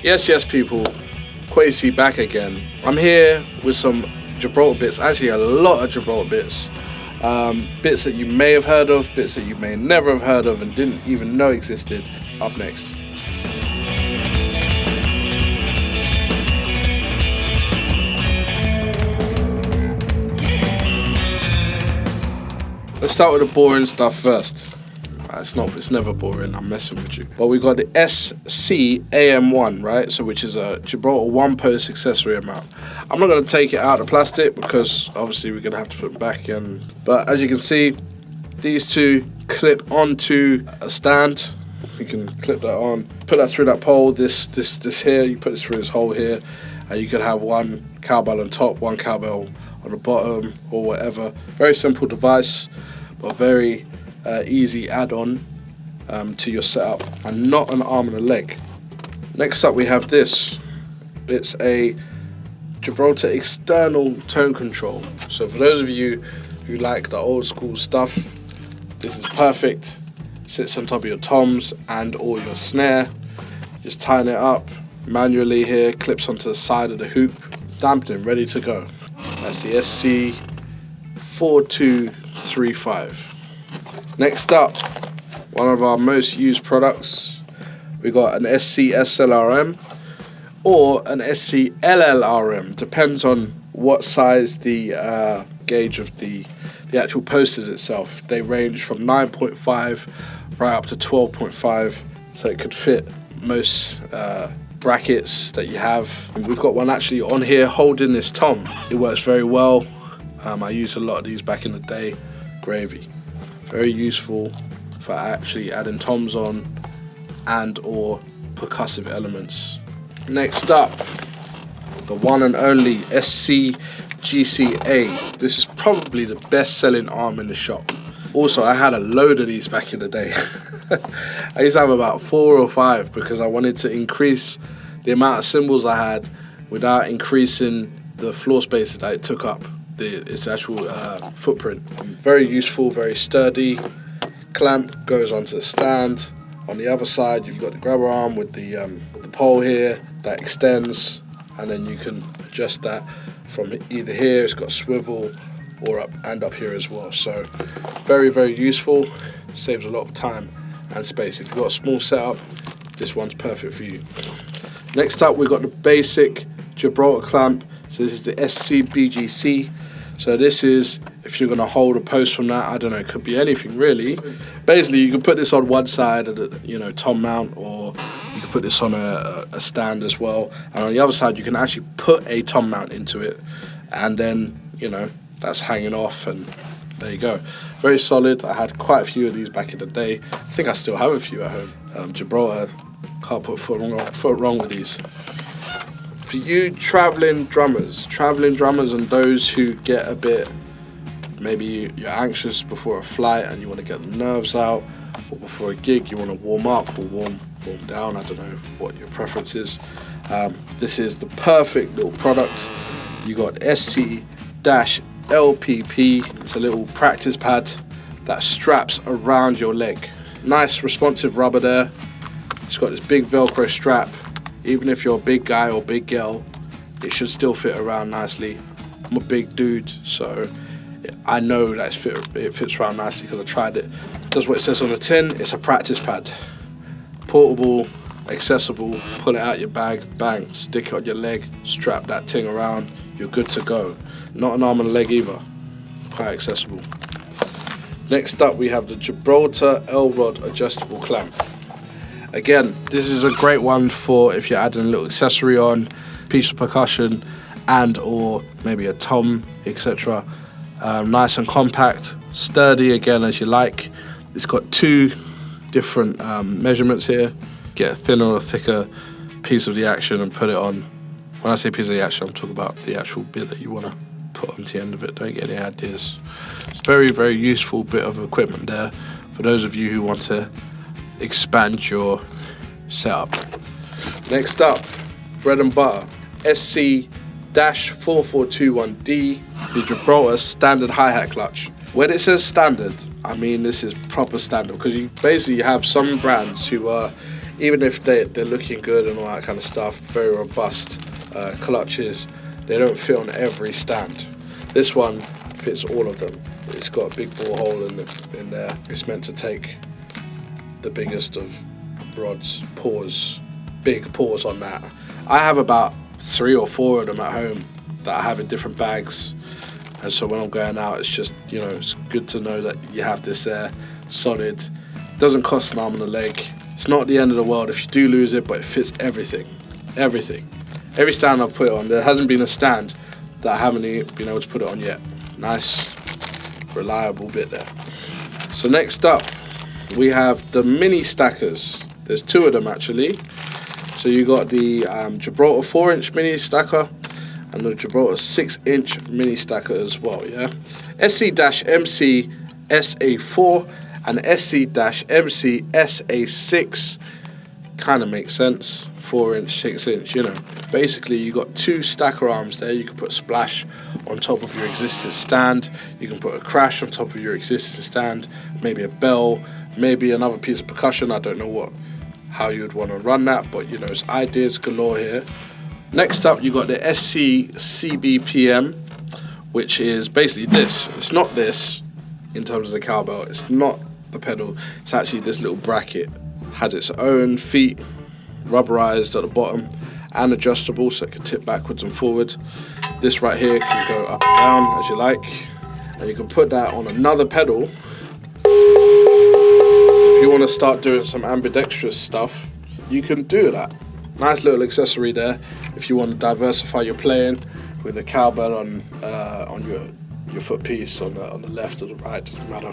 Yes, people. Quasi back again. I'm here with some Gibraltar bits, actually a lot of Gibraltar bits. Bits that you may have heard of, bits that you may never have heard of and didn't even know existed. Up next. Let's start with the boring stuff first. It's never boring, I'm messing with you. But we got the SC-AM1, right? So which is a Gibraltar one-post accessory mount. I'm not going to take it out of plastic because obviously we're going to have to put it back in. But as you can see, these two clip onto a stand. You can clip that on, put that through that pole, this here, you put this through this hole here, and you could have one cowbell on top, one cowbell on the bottom, or whatever. Very simple device, but very easy add-on to your setup, and not an arm and a leg. Next up we have this. It's a Gibraltar external tone control. So for those of you who like the old school stuff, this is perfect. Sits on top of your toms and or your snare. Just tighten it up manually here, clips onto the side of the hoop, dampening, ready to go. That's the SC-4225. Next up, one of our most used products, we got an SC-SLRM or an SC-LLRM, depends on what size the gauge of the actual post is itself. They range from 9.5 right up to 12.5, so it could fit most brackets that you have. And we've got one actually on here holding this tom. It works very well. I used a lot of these back in the day. Gravy. Very useful for actually adding toms on and or percussive elements. Next up, the one and only SC-GCA. This is probably the best selling arm in the shop. Also, I had a load of these back in the day. I used to have about 4 or 5 because I wanted to increase the amount of cymbals I had without increasing the floor space that it took up. Its actual footprint. Very useful, very sturdy. Clamp goes onto the stand. On the other side, you've got the grabber arm with the pole here that extends, and then you can adjust that from either here. It's got a swivel or up here as well. So very, very useful. Saves a lot of time and space. If you've got a small setup, this one's perfect for you. Next up, we've got the basic Gibraltar clamp. So this is the SC-BGC. So this is, if you're going to hold a post from that, I don't know, it could be anything really. Basically, you can put this on one side of the, tom mount, or you can put this on a stand as well. And on the other side, you can actually put a tom mount into it, and then, that's hanging off, and there you go. Very solid. I had quite a few of these back in the day. I think I still have a few at home. Gibraltar, can't put foot wrong with these. For you traveling drummers and those who get a bit, maybe you're anxious before a flight and you want to get the nerves out, or before a gig you want to warm up or warm down, I don't know what your preference is. This is the perfect little product. You got SC-LPP. It's a little practice pad that straps around your leg. Nice responsive rubber there. It's got this big Velcro strap. Even if you're a big guy or big girl, it should still fit around nicely. I'm a big dude, so I know that it fits around nicely because I tried it. Does what it says on the tin. It's a practice pad. Portable, accessible, pull it out your bag, bang, stick it on your leg, strap that thing around, you're good to go. Not an arm and a leg either. Quite accessible. Next up, we have the Gibraltar L-Rod adjustable clamp. Again, this is a great one for if you're adding a little accessory on, piece of percussion, and or maybe a tom, etc. Nice and compact, sturdy again as you like. It's got 2 different measurements here. Get a thinner or thicker piece of the action and put it on. When I say piece of the action, I'm talking about the actual bit that you want to put onto the end of it. Don't get any ideas. It's a very, very useful bit of equipment there for those of you who want to expand your setup. Next up, bread and butter, SC-4421D, the Gibraltar standard hi-hat clutch. When it says standard, I mean this is proper standard, because you basically have some brands who are even if they're looking good and all that kind of stuff, very robust clutches, they don't fit on every stand. This one fits all of them. It's got a big bore hole in there. It's meant to take the biggest of rods, big paws on that. I have about 3 or 4 of them at home that I have in different bags, and so when I'm going out, it's just, you know, it's good to know that you have this there, solid. Doesn't cost an arm and a leg. It's not the end of the world if you do lose it, but it fits everything. Every stand I've put it on, there hasn't been a stand that I haven't been able to put it on yet. Nice, reliable bit there. So next up, we have the mini stackers. There's 2 of them actually. So you got the Gibraltar 4-inch mini stacker and the Gibraltar 6-inch mini stacker as well, yeah? SC-MCSA4 and SC-MCSA6 kind of makes sense. 4-inch, 6-inch, you know. Basically, you got 2 stacker arms there. You can put a splash on top of your existing stand. You can put a crash on top of your existing stand. Maybe a bell, maybe another piece of percussion. I don't know how you would want to run that, but you know, it's ideas galore here. Next up, you got the SC-CBPM, which is basically this. It's not this in terms of the cowbell. It's not the pedal. It's actually this little bracket. Has its own feet, rubberized at the bottom, and adjustable, so it can tip backwards and forward. This right here can go up and down as you like, and you can put that on another pedal. If you want to start doing some ambidextrous stuff, you can do that. Nice little accessory there if you want to diversify your playing with a cowbell on your foot piece on the left or the right, doesn't matter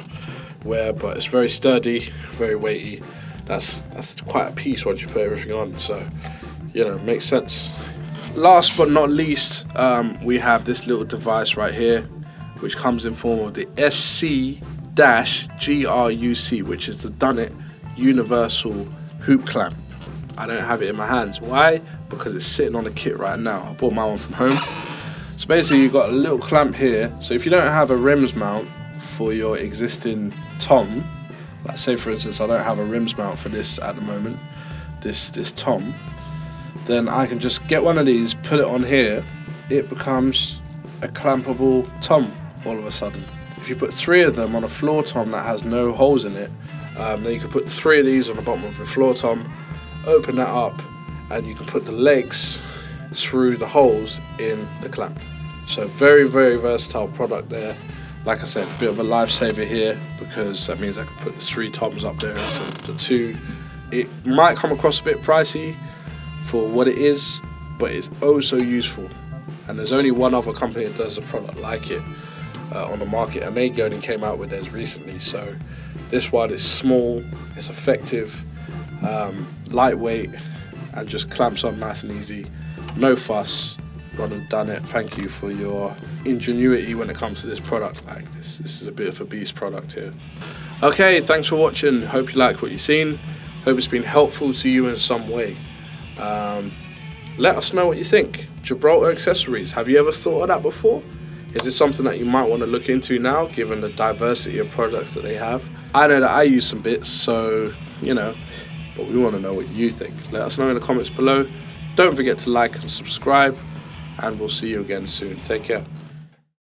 where, but it's very sturdy, very weighty. That's quite a piece once you put everything on, so you know, makes sense. Last but not least, we have this little device right here, which comes in form of the SC-GRUC, which is the Dunnett Universal Hoop Clamp. I don't have it in my hands. Why? Because it's sitting on the kit right now. I bought my one from home. So basically, you've got a little clamp here. So if you don't have a rims mount for your existing tom, like say for instance, I don't have a rims mount for this at the moment, this tom, then I can just get one of these, put it on here, it becomes a clampable tom all of a sudden. If you put 3 of them on a floor tom that has no holes in it, then you can put 3 of these on the bottom of your floor tom, open that up, and you can put the legs through the holes in the clamp. So very, very versatile product there. Like I said, a bit of a lifesaver here, because that means I can put the 3 toms up there instead of the 2. It might come across a bit pricey for what it is, but it's oh so useful. And there's only one other company that does a product like it on the market, and they only came out with theirs recently. So this one is small, it's effective, lightweight, and just clamps on nice and easy. No fuss. Ronald Dunnett, thank you for your ingenuity when it comes to this product like this. This is a bit of a beast product here. Okay, thanks for watching. Hope you like what you've seen. Hope it's been helpful to you in some way. Let us know what you think. Gibraltar Accessories, have you ever thought of that before? Is this something that you might want to look into now, given the diversity of products that they have? I know that I use some bits, so, you know, but we want to know what you think. Let us know in the comments below. Don't forget to like and subscribe, and we'll see you again soon. Take care.